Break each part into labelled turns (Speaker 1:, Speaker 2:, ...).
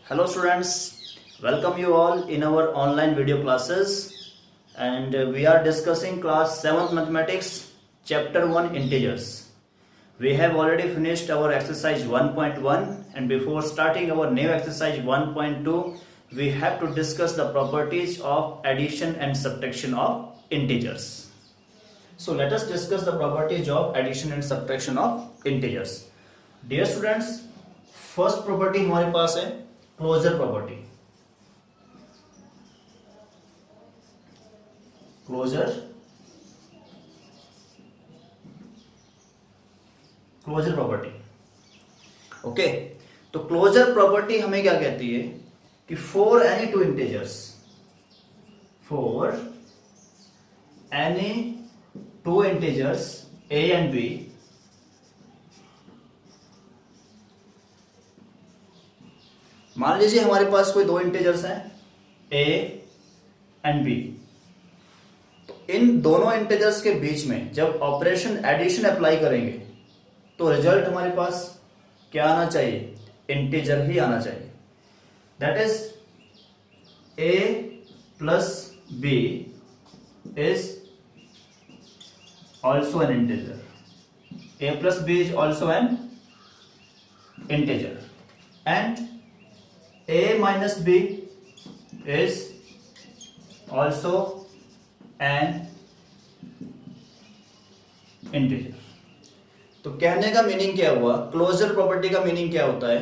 Speaker 1: Hello students, welcome you all in our online video classes and we are discussing class 7th mathematics chapter 1 integers. We have already finished our exercise 1.1 and before starting our new exercise 1.2 we have to discuss the properties of addition and subtraction of integers. So let us discuss the properties of addition and subtraction of integers. Dear students, first property हमारे पास है closure property. Closure property okay. तो closure property हमें क्या कहती है कि for any two integers a and b मान लीजिए हमारे पास कोई दो इंटीजर्स हैं a एंड b। तो इन दोनों इंटीजर्स के बीच में जब ऑपरेशन एडिशन अप्लाई करेंगे तो रिजल्ट हमारे पास क्या आना चाहिए? इंटीजर ही आना चाहिए। That is a plus b is also an integer. a plus b is also an integer and a minus b is also an integer। तो कहने का मीनिंग क्या हुआ? क्लोजर प्रॉपर्टी का मीनिंग क्या होता है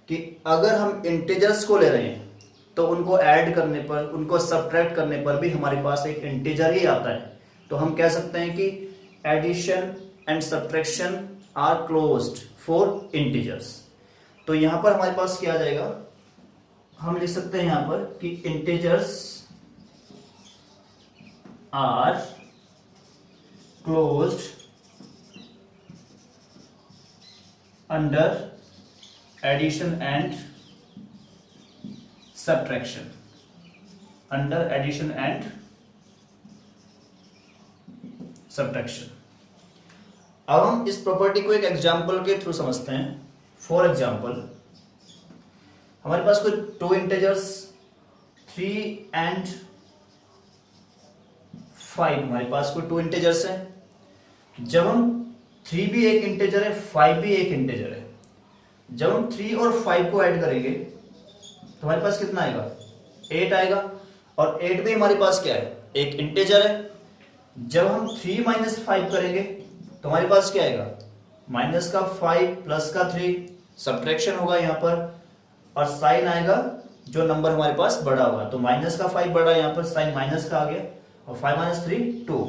Speaker 1: कि अगर हम इंटीजर्स को ले रहे हैं तो उनको ऐड करने पर, उनको सब्ट्रैक्ट करने पर भी हमारे पास एक इंटीजर ही आता है। तो हम कह सकते हैं कि addition and subtraction are closed for integers. तो यहां पर हमारे पास क्या आ जाएगा? हम लिख सकते हैं यहां पर कि integers are closed under addition and subtraction. Under addition and subtraction. अब हम इस प्रॉपर्टी को एक एग्जांपल के थ्रू समझते हैं। फॉर एग्जांपल हमारे पास कोई टू इंटीजर्स 3 एंड 5, हमारे पास कोई टू इंटीजर्स हैं। जब हम 3 भी एक इंटीजर है, 5 भी एक इंटीजर है, जब हम 3 और 5 को ऐड करेंगे तो हमारे पास कितना आएगा? 8 आएगा। और 8 भी हमारे पास क्या है? एक इंटीजर है। जब हम 3 माइनस 5 करेंगे तो हमारे पास क्या आएगा? माइनस का 5 प्लस का 3, सब्ट्रैक्शन होगा यहां पर और साइन आएगा जो नंबर हमारे पास बड़ा होगा। तो माइनस का 5 बड़ा, यहां पर साइन माइनस का आ गया और 5 माइनस 3 2।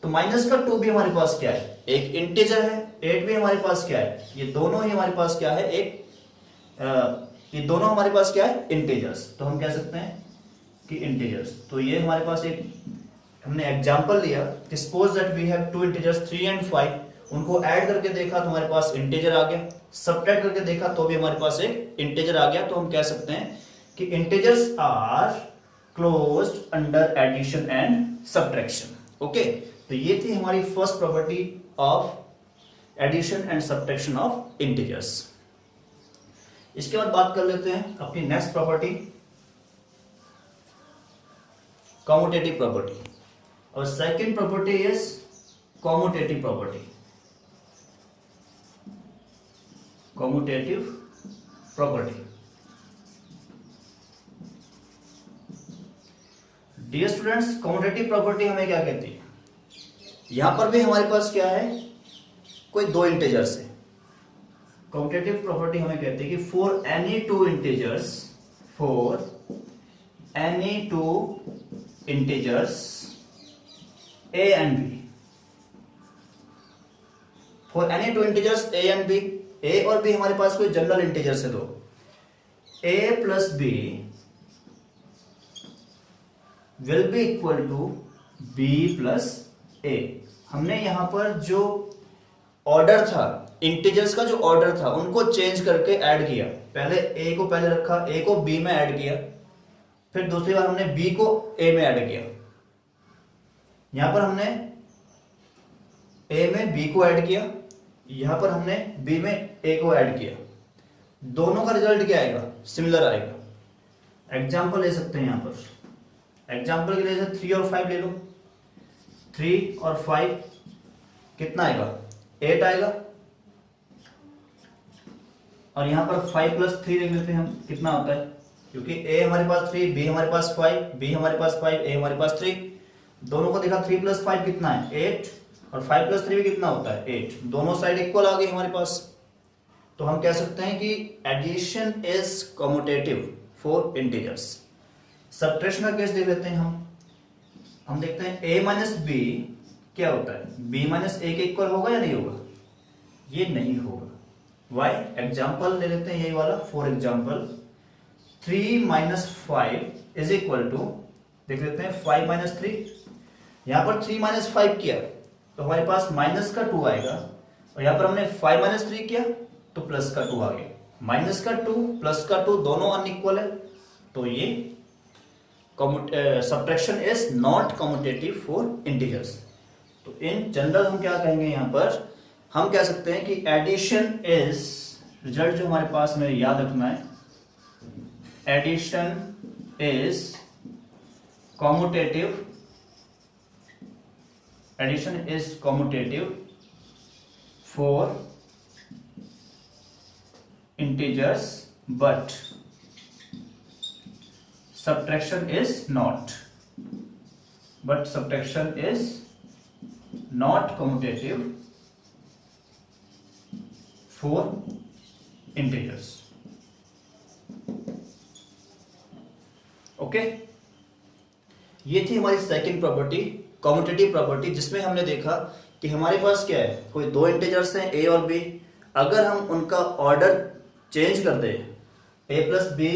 Speaker 1: तो माइनस का 2 भी हमारे पास क्या है? एक इंटीजर है। 8 भी हमारे पास क्या है? ये दोनों ही हमारे पास क्या है? ये दोनों हमारे पास क्या है? इंटीजर्स। तो हम कह सकते हैं कि इंटीजर्स। तो ये हमारे पास एक हमने एग्जांपल लिया कि suppose that we have two integers 3 and 5, उनको ऐड करके देखा तो हमारे पास इंटीजर आ गया, सब्ट्रैक्ट करके देखा तो भी हमारे पास एक इंटीजर आ गया। तो हम कह सकते हैं कि integers are closed under addition and subtraction. Okay, तो ये थी हमारी first property of addition and subtraction of integers. इसके बाद बात कर लेते हैं अपनी नेक्स्ट प्रॉपर्टी, कम्यूटेटिव प्रॉपर्टी। और second property is commutative property. Commutative property. Dear students, commutative property हमें क्या कहती है? यहां पर भी हमारे पास क्या है? कोई दो इंटीजर्स है। कम्यूटेटिव प्रॉपर्टी हमें कहती है कि for any two integers a and b, for any two integers a and b, a और b हमारे पास कोई जनरल इंटीजर्स है। दो a plus b will be equal to b plus a। हमने यहां पर जो ऑर्डर था, इंटीजर्स का जो ऑर्डर था, उनको चेंज करके ऐड किया। पहले a को पहले रखा, a को b में ऐड किया, फिर दूसरी बार हमने b को a में ऐड किया। यहां पर हमने a में b को ऐड किया, यहां पर हमने b में a को ऐड किया। दोनों का रिजल्ट क्या आएगा, सिमिलर आएगा। एग्जाम्पल ले सकते हैं यहाँ पर, एग्जाम्पल के लिए 3 और 5 ले लो। 3 और 5 कितना आएगा, 8 आएगा। और यहाँ पर 5 प्लस 3 देख लेते हैं हम कितना होता है, क्योंकि a हमारे पास 3, b हमारे पास 5, b हमारे पास 5, a हमारे पास 3। दोनों को देखा 3 प्लस 5 कितना है 8, और 5 प्लस 3 भी कितना होता है 8। दोनों साइड इक्वल आ गई हमारे पास। तो हम कह सकते हैं कि addition is commutative for integers. Subtraction का केस देख लेते हैं हम देखते हैं a माइनस बी क्या होता है, b माइनस ए के इक्वल होगा या नहीं होगा, ये नहीं होगा। वाई, एग्जाम्पल ले लेते हैं यही वाला। For example 3 minus 5 is equal to, देख लेते हैं 5 माइनस 3। यहां पर 3 माइनस 5 किया तो हमारे पास माइनस का 2 आएगा, और यहां पर हमने 5 माइनस 3 किया तो प्लस का 2 आ गया। माइनस का 2 प्लस का 2 दोनों अनइक्वल है, तो ये subtraction is not commutative for integers. तो इन जनरल हम क्या कहेंगे, यहां पर हम कह सकते हैं कि एडिशन इज, रिजल्ट जो हमारे पास हमें याद रखना है, addition is commutative, addition is commutative for integers but subtraction is not, but subtraction is not commutative for integers. Okay, ये थी हमारी सेकंड प्रॉपर्टी, कम्यूटेटिव प्रॉपर्टी, जिसमें हमने देखा कि हमारे पास क्या है, कोई दो इंटीजर्स हैं a और b। अगर हम उनका ऑर्डर चेंज कर दें, a प्लस बी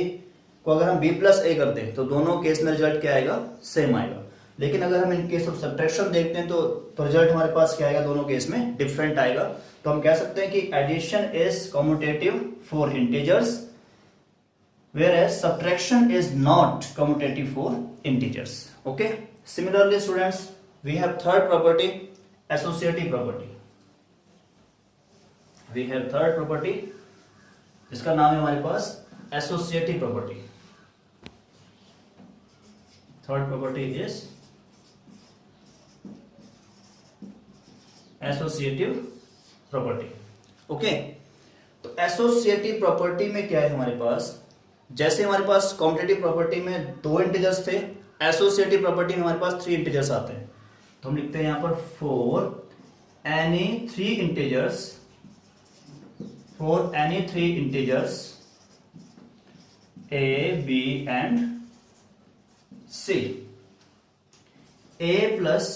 Speaker 1: को अगर हम b प्लस ए कर दें तो दोनों केस में रिजल्ट क्या आएगा, सेम आएगा। लेकिन अगर हम इन केस ऑफ सब्ट्रैक्शन देखते हैं तो रिजल्ट हमारे पास क्या आएगा, दोनों केस में डिफरेंट आएगा। तो हम कह सकते हैं कि addition is commutative for integers whereas subtraction is not commutative for integers. Okay, similarly students, we have third property, associative property. We have third property, जिसका नाम है हमारे पास associative property. Third property is associative property. Okay, तो associative property में क्या है हमारे पास, जैसे हमारे पास कॉम्पिटिटिव प्रॉपर्टी में दो इंटीजर्स थे, एसोसिएटिव प्रॉपर्टी में हमारे पास 3 इंटीजर्स आते हैं। तो हम लिखते हैं यहां पर for any 3 integers, for any 3 integers A B and C, A plus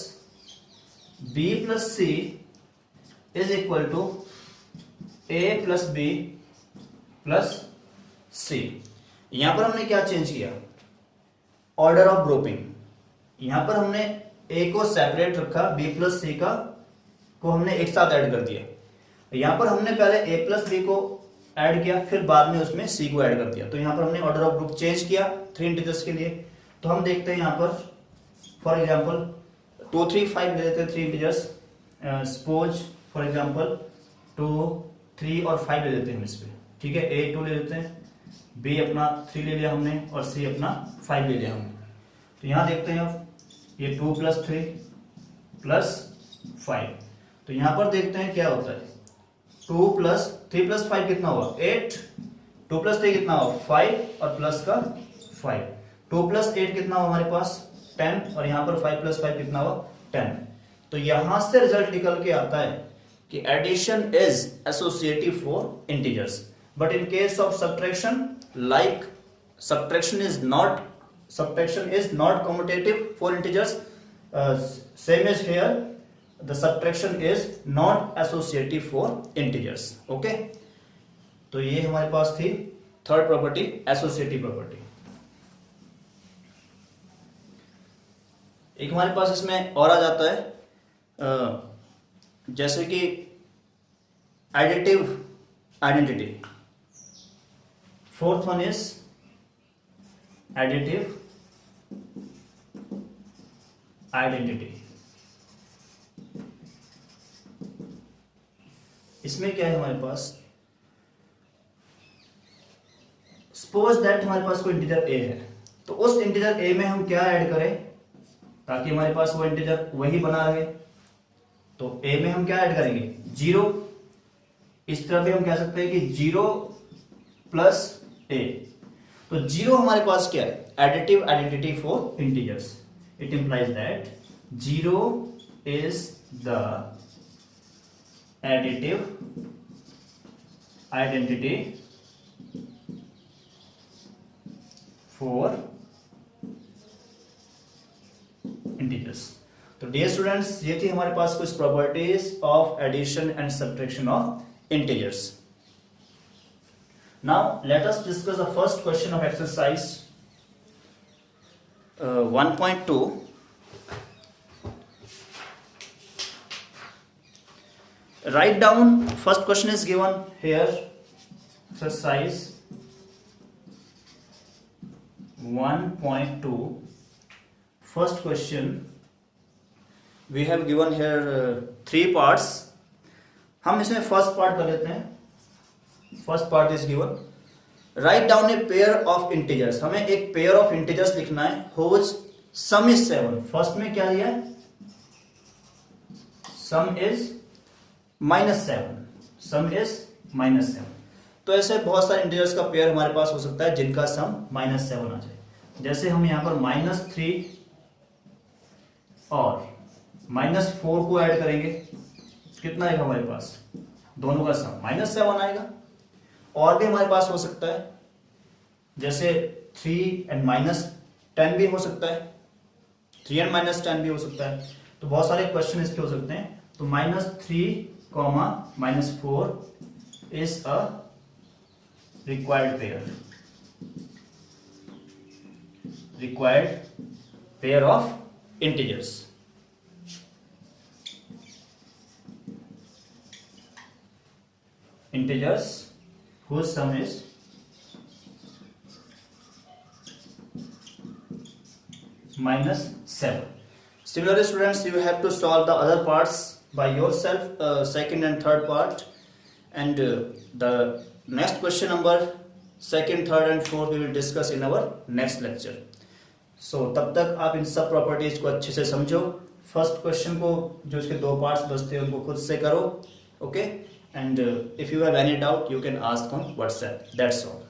Speaker 1: B plus C is equal to A plus B plus C. यहां पर हमने क्या चेंज किया, ऑर्डर ऑफ ग्रुपिंग। यहां पर हमने ए को सेपरेट रखा, बी प्लस सी का को हमने एक साथ ऐड कर दिया। यहां पर हमने पहले ए प्लस बी को ऐड किया, फिर बाद में उसमें सी को ऐड कर दिया। तो यहां पर हमने ऑर्डर ऑफ ग्रुप चेंज किया 3 इंटीजर्स के लिए। तो हम देखते हैं यहां पर फॉर एग्जाम्पल 2 3 5 ले लेते हैं 3 इंटीजर्स। सपोज फॉर एग्जाम्पल 2 3 और 5 ले लेते हैं हम इस पे, ठीक है। ए 2 ले लेते हैं, बी अपना 3 ले लिया हमने, और सी अपना 5 ले लिया हमने। तो यहां देखते हैं अब ये 2 प्लस 3 प्लस 5। तो यहां पर देखते हैं क्या होता है, 2 प्लस 3 प्लस 5 कितना हुआ 8, 2 प्लस 3 कितना हुआ 5 और प्लस का 5, 2 प्लस 8 कितना हुआ हमारे पास 10, और यहां पर 5 प्लस 5 कितना हुआ 10। तो यहां से रिजल्ट निकल के आता है कि addition is associative for integers, but in case of subtraction, like subtraction is not commutative for integers, same as here, the subtraction is not associative for integers. Okay, तो ये हमारे पास थी थर्ड प्रॉपर्टी, एसोसिएटिव प्रॉपर्टी। एक हमारे पास इसमें और आ जाता है, जैसे कि additive identity. Fourth one is additive identity. इसमें क्या है हमारे पास, सपोज दैट हमारे पास कोई इंटीजर a है, तो उस इंटीजर a में हम क्या ऐड करें ताकि हमारे पास वो इंटीजर वही बना रहे। तो a में हम क्या ऐड करेंगे 0। इस तरह भी हम कह सकते हैं कि 0 प्लस a। तो 0 हमारे पास क्या है, additive identity for integers. It implies that 0 is the additive identity for integers. तो डियर स्टूडेंट्स, ये थी हमारे पास कुछ properties of addition and subtraction of integers. Now let us discuss the first question of exercise 1.2। write down, first question is given here, exercise 1.2. first question we have given here 3 parts. हम इसमें first part कर लेते हैं। First part is given, write down a pair of integers. हमें एक pair of integers लिखना है whose sum is 7। First में क्या दिया है, sum is -7, सम इज -7। तो ऐसे बहुत सारे इंटीजर्स का पेयर हमारे पास हो सकता है जिनका सम -7 आ जाए। जैसे हम यहां पर -3 और -4 को ऐड करेंगे, कितना आएगा हमारे पास, दोनों का सम -7 आएगा। और भी हमारे पास हो सकता है, जैसे 3 एंड -10 भी हो सकता है, 3 एंड -10 भी हो सकता है। तो बहुत सारे क्वेश्चन इसके हो सकते हैं। तो -3, -4 is a required pair of integers। Integers whose sum is -7। Similarly students, you have to solve the other parts by yourself, second and third part, and the next question number second, third and fourth we will discuss in our next lecture। so तब तक आप इन सब properties को अच्छे से समझो। First question को जो इसके 2 पार्ट्स बचते हैं उनको खुद से करो, okay. And if you have any doubt you can ask on WhatsApp, that's all.